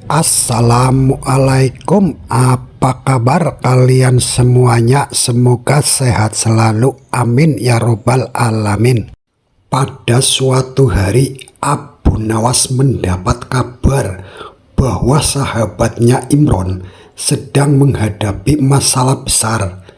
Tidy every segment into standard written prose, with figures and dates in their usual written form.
Assalamualaikum, apa kabar kalian semuanya? Semoga sehat selalu, amin ya robbal alamin. Pada suatu hari Abu Nawas mendapat kabar bahwa sahabatnya Imron sedang menghadapi masalah besar.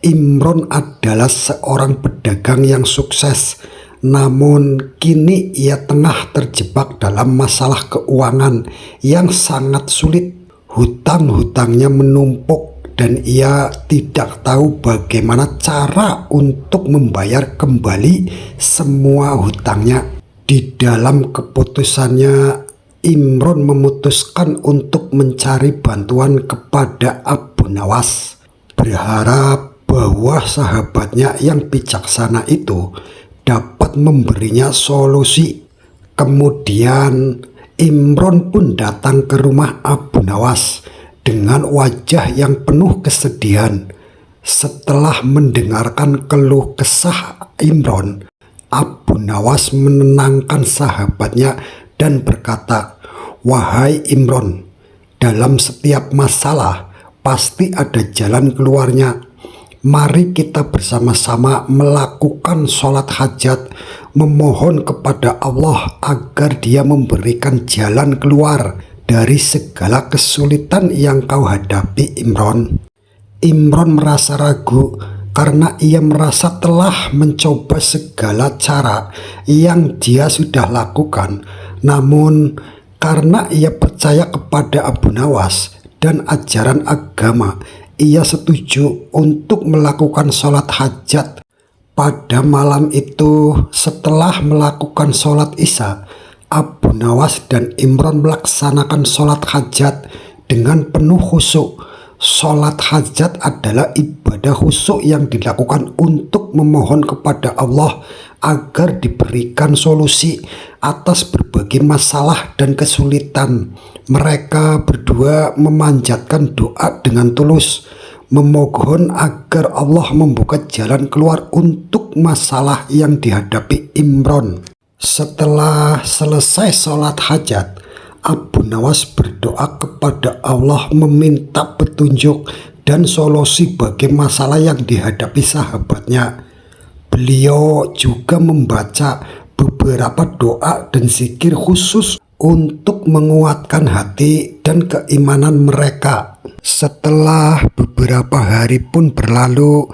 Imron adalah seorang pedagang yang sukses, namun kini ia tengah terjebak dalam masalah keuangan yang sangat sulit. Hutang-hutangnya menumpuk dan ia tidak tahu bagaimana cara untuk membayar kembali semua hutangnya. Di dalam keputusannya, Imron memutuskan untuk mencari bantuan kepada Abu Nawas, berharap bahwa sahabatnya yang bijaksana itu dapat memberinya solusi. Kemudian Imron pun datang ke rumah Abu Nawas dengan wajah yang penuh kesedihan. Setelah mendengarkan keluh kesah Imron, Abu Nawas menenangkan sahabatnya dan berkata, "Wahai Imron, dalam setiap masalah pasti ada jalan keluarnya. Mari kita bersama-sama melakukan sholat hajat, memohon kepada Allah agar Dia memberikan jalan keluar dari segala kesulitan yang kau hadapi, Imron." Imron merasa ragu karena ia merasa telah mencoba segala cara yang dia sudah lakukan. Namun karena ia percaya kepada Abu Nawas dan ajaran agama, ia setuju untuk melakukan sholat hajat. Pada malam itu, setelah melakukan sholat isya, Abu Nawas dan Imron melaksanakan sholat hajat dengan penuh khusyuk. Sholat hajat adalah ibadah khusyuk yang dilakukan untuk memohon kepada Allah agar diberikan solusi atas berbagai masalah dan kesulitan. Mereka berdua memanjatkan doa dengan tulus, memohon agar Allah membuka jalan keluar untuk masalah yang dihadapi Imron. Setelah selesai sholat hajat, Abu Nawas berdoa kepada Allah meminta petunjuk dan solusi bagi masalah yang dihadapi sahabatnya. Beliau juga membaca beberapa doa dan zikir khusus untuk menguatkan hati dan keimanan mereka. Setelah beberapa hari pun berlalu,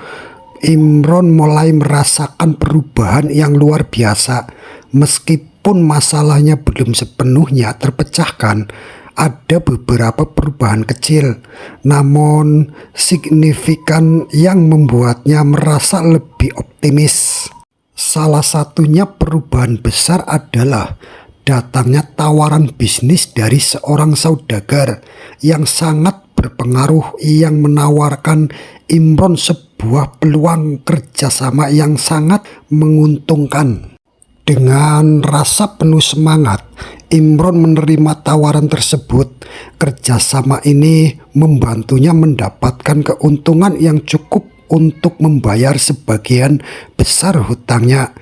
Imron mulai merasakan perubahan yang luar biasa. Meskipun masalahnya belum sepenuhnya terpecahkan, ada beberapa perubahan kecil namun signifikan yang membuatnya merasa lebih optimis. Salah satunya perubahan besar adalah datangnya tawaran bisnis dari seorang saudagar yang sangat berpengaruh yang menawarkan Imron sebuah peluang kerjasama yang sangat menguntungkan. Dengan rasa penuh semangat, Imron menerima tawaran tersebut. Kerjasama ini membantunya mendapatkan keuntungan yang cukup untuk membayar sebagian besar hutangnya.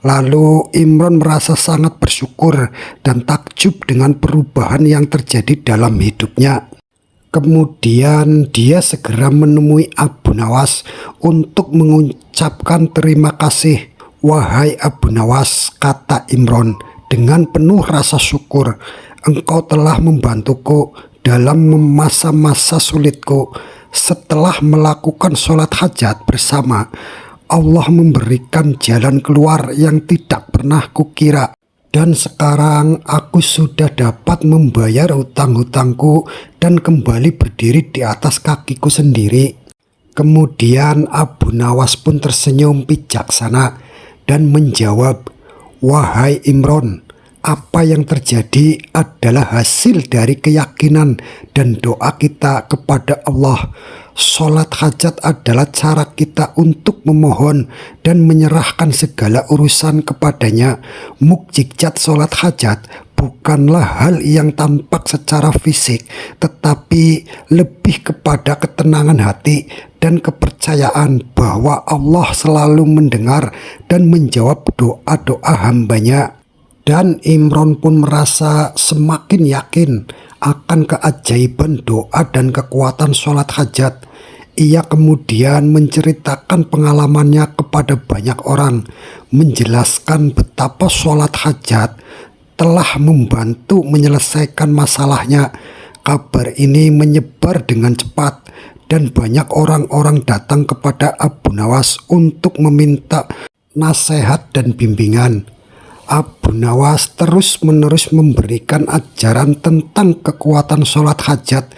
Lalu Imron merasa sangat bersyukur dan takjub dengan perubahan yang terjadi dalam hidupnya. Kemudian dia segera menemui Abu Nawas untuk mengucapkan terima kasih. "Wahai Abu Nawas," kata Imron dengan penuh rasa syukur, "engkau telah membantuku dalam masa-masa sulitku. Setelah melakukan sholat hajat bersama, Allah memberikan jalan keluar yang tidak pernah kukira. Dan sekarang aku sudah dapat membayar hutang-hutangku dan kembali berdiri di atas kakiku sendiri." Kemudian Abu Nawas pun tersenyum bijaksana dan menjawab, "Wahai Imron, apa yang terjadi adalah hasil dari keyakinan dan doa kita kepada Allah. Sholat hajat adalah cara kita untuk memohon dan menyerahkan segala urusan kepadanya. Mukjizat sholat hajat bukanlah hal yang tampak secara fisik, tetapi lebih kepada ketenangan hati dan kepercayaan bahwa Allah selalu mendengar dan menjawab doa-doa hambanya." Dan Imron pun merasa semakin yakin akan keajaiban doa dan kekuatan sholat hajat. Ia kemudian menceritakan pengalamannya kepada banyak orang, menjelaskan betapa sholat hajat telah membantu menyelesaikan masalahnya. Kabar ini menyebar dengan cepat dan banyak orang-orang datang kepada Abu Nawas untuk meminta nasihat dan bimbingan. Abu Nawas terus-menerus memberikan ajaran tentang kekuatan sholat hajat.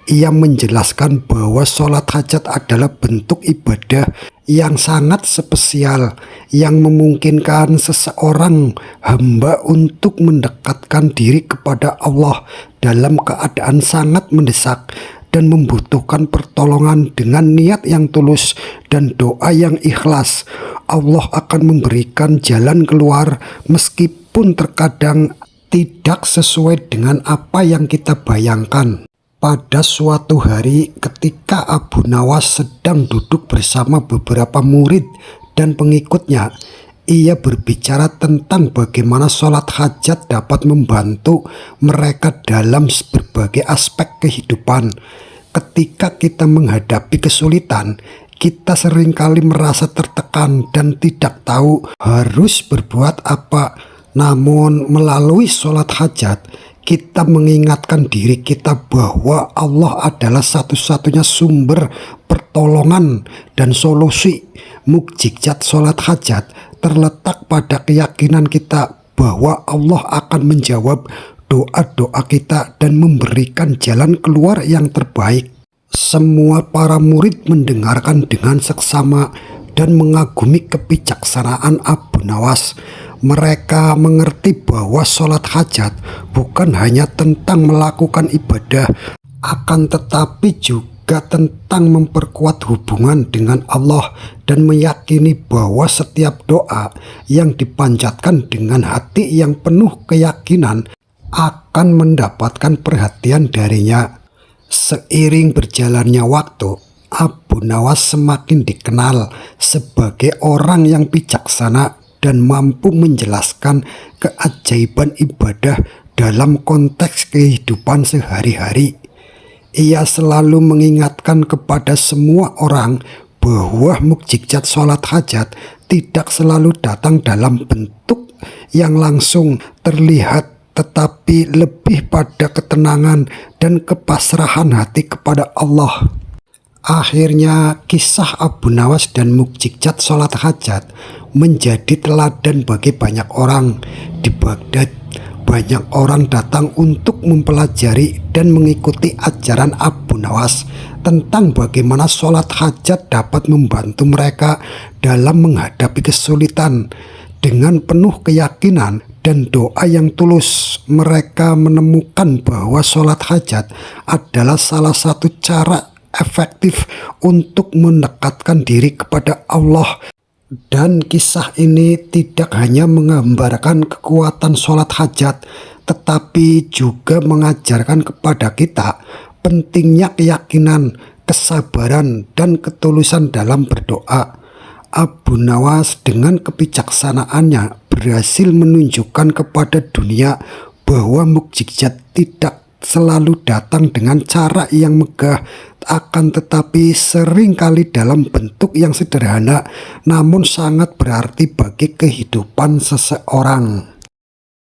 Ia menjelaskan bahwa sholat hajat adalah bentuk ibadah yang sangat spesial yang memungkinkan seseorang hamba untuk mendekatkan diri kepada Allah dalam keadaan sangat mendesak dan membutuhkan pertolongan. Dengan niat yang tulus dan doa yang ikhlas, Allah akan memberikan jalan keluar meskipun terkadang tidak sesuai dengan apa yang kita bayangkan. Pada suatu hari ketika Abu Nawas sedang duduk bersama beberapa murid dan pengikutnya, ia berbicara tentang bagaimana sholat hajat dapat membantu mereka dalam berbagai aspek kehidupan. Ketika kita menghadapi kesulitan, kita seringkali merasa tertekan dan tidak tahu harus berbuat apa. Namun melalui sholat hajat, kita mengingatkan diri kita bahwa Allah adalah satu-satunya sumber pertolongan dan solusi. Mukjizat sholat hajat terletak pada keyakinan kita bahwa Allah akan menjawab doa-doa kita dan memberikan jalan keluar yang terbaik. Semua para murid mendengarkan dengan seksama dan mengagumi kebijaksanaan Abu Nawas. Mereka mengerti bahwa sholat hajat bukan hanya tentang melakukan ibadah, akan tetapi juga tentang memperkuat hubungan dengan Allah dan meyakini bahwa setiap doa yang dipanjatkan dengan hati yang penuh keyakinan akan mendapatkan perhatian darinya. Seiring berjalannya waktu, Abu Nawas semakin dikenal sebagai orang yang bijaksana dan mampu menjelaskan keajaiban ibadah dalam konteks kehidupan sehari-hari. Ia selalu mengingatkan kepada semua orang bahwa mukjizat sholat hajat tidak selalu datang dalam bentuk yang langsung terlihat, tetapi lebih pada ketenangan dan kepasrahan hati kepada Allah. Akhirnya kisah Abu Nawas dan mukjizat sholat hajat menjadi teladan bagi banyak orang. Di Baghdad, banyak orang datang untuk mempelajari dan mengikuti ajaran Abu Nawas tentang bagaimana sholat hajat dapat membantu mereka dalam menghadapi kesulitan. Dengan penuh keyakinan dan doa yang tulus, mereka menemukan bahwa sholat hajat adalah salah satu cara efektif untuk mendekatkan diri kepada Allah. Dan kisah ini tidak hanya menggambarkan kekuatan sholat hajat, tetapi juga mengajarkan kepada kita pentingnya keyakinan, kesabaran, dan ketulusan dalam berdoa. Abu Nawas dengan kebijaksanaannya berhasil menunjukkan kepada dunia bahwa mukjizat tidak selalu datang dengan cara yang megah, akan tetapi seringkali dalam bentuk yang sederhana namun sangat berarti bagi kehidupan seseorang.